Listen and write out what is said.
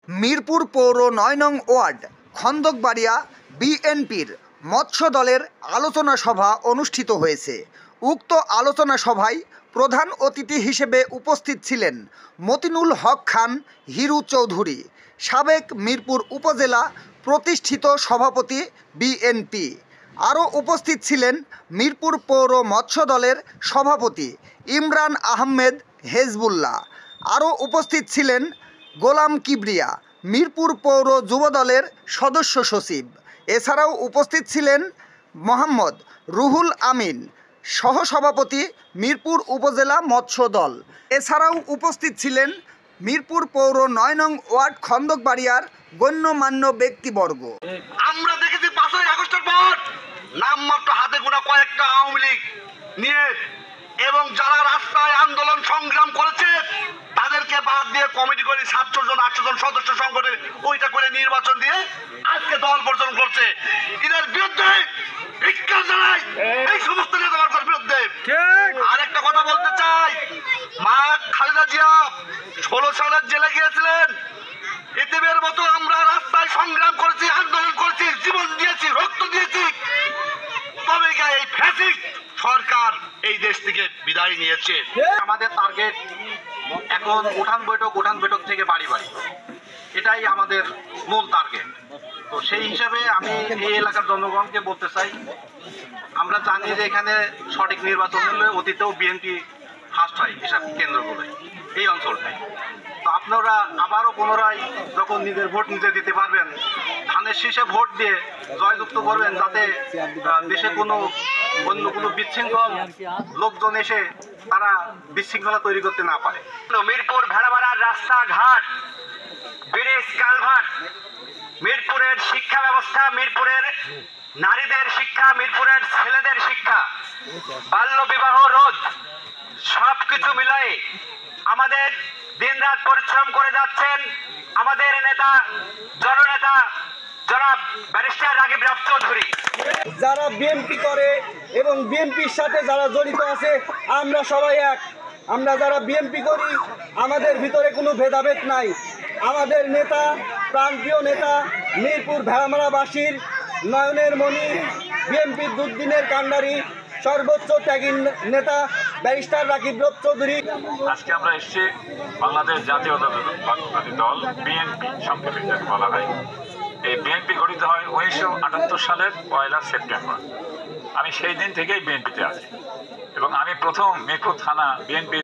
মিরপুর পৌর ৯ নং ওয়ার্ড খন্দকবাড়িয়া বিএনপির মৎস্য দলের আলোচনা সভা অনুষ্ঠিত হয়েছে। উক্ত আলোচনা সভায় প্রধান অতিথি হিসেবে উপস্থিত ছিলেন মতিনুল হক খান হিরু চৌধুরী, সাবেক মিরপুর উপজেলা প্রতিষ্ঠিত সভাপতি বিএনপি। আরও উপস্থিত ছিলেন মিরপুর পৌর মৎস্য দলের সভাপতি ইমরান আহমেদ হেজবুল্লাহ। আরও উপস্থিত ছিলেন গোলাম কিবরিয়া, মিরপুর পৌর যুবদলের সদস্য সচিব। এছাড়াও উপস্থিত ছিলেন মোহাম্মদ রুহুল আমিন, সহসভাপতি মিরপুর উপজেলা মৎস্য দল। এছাড়াও উপস্থিত ছিলেন মিরপুর পৌর ৯ নং ওয়ার্ড খন্দকবাড়িয়ার গণ্যমান্য ব্যক্তিবর্গ। আমরা দেখেছি ৫ই আগস্টের পর নামমাত্র হাতে গোনা কয়েকটা আওয়ামী লীগ নিয়ে এবং যারা রাস্তায় আন্দোলন সংগ্রাম করেছে তাদেরকে বাদ দিয়ে কমিটি করে ৭০ জন ৮০০ জন সদস্য সংগঠনে ওইটা করে নির্বাচন দিয়ে আজকে দল বর্জন করছে। এদের বিরুদ্ধে ধিক্কার জানাই এই সমস্ত নেতাদের বিরুদ্ধে। আরেকটা কথা বলতে চাই, মা খালেদা জিয়া ১৬ সালের জেলে গিয়েছিলেন। এদের মতো আমরা রাস্তায় সংগ্রাম করেছি, আন্দোলন করেছি, জীবন দিয়েছি, রক্ত দিয়েছি, তবে এই ফ্যাসিস্ট সরকার এই দেশ থেকে বিদায় নিয়েছে। আমাদের টার্গেট এখন উঠান বৈঠক থেকে বাড়ি বাড়ি, এটাই আমাদের মূল টার্গেট। তো সেই হিসাবে আমি এই এলাকার জনগণকে বলতে চাই, আমরা জানি যে এখানে সঠিক নির্বাচন হলে অতীতেও বিএনপি ফার্স্ট হয় এসব কেন্দ্রগুলোয়, এই অঞ্চলটায়। তো আপনারা আবারও পুনরায় যখন নিজের ভোট নিজে দিতে পারবেন, ধানের শীষে ভোট দিয়ে জয়যুক্ত করবেন, যাতে দেশে অন্য কোনো বিশৃঙ্খল লোকজন এসে তারা বিশৃঙ্খলা তৈরি করতে না পারে। মিরপুর ভেড়ামারার রাস্তাঘাট, ব্রিজ, কালভার্ট, মিরপুরের শিক্ষা ব্যবস্থা, মিরপুরের নারীদের শিক্ষা, মিরপুরের ছেলেদের শিক্ষা, বাল্য বিবাহ রোধ, সবকিছু মিলাই আমাদের দিনরাত পরিশ্রম করে যাচ্ছেন আমাদের নেতা, জননেতা জনাব ব্যারিস্টার রাগিব রাফ চৌধুরী। যারা বিএনপি করে এবং বিএনপির সাথে যারা জড়িত আছে, আমরা সবাই এক। আমরা যারা বিএনপি করি আমাদের ভিতরে কোনো ভেদাভেদ নাই। আমাদের নেতা, প্রাণপ্রিয় নেতা, মিরপুর ভেড়ামারাবাসীর নয়নের মণি, বিএনপির দুর্দিনের কাণ্ডারি, সর্বোচ্চ ত্যাগী নেতা ব্যারিস্টার রাগিব রাফ চৌধুরী। আজকে আমরা এসেছি বাংলাদেশ জাতীয়তাবাদী দল বিএনপি, সংক্ষেপে যাকে বলা হয়। এই বিএনপি গঠিত হয় 1978 সালের 1 সেপ্টেম্বর। আমি সেই দিন থেকেই বিএনপিতে আছি এবং আমি প্রথম মিরপুর থানা বিএনপি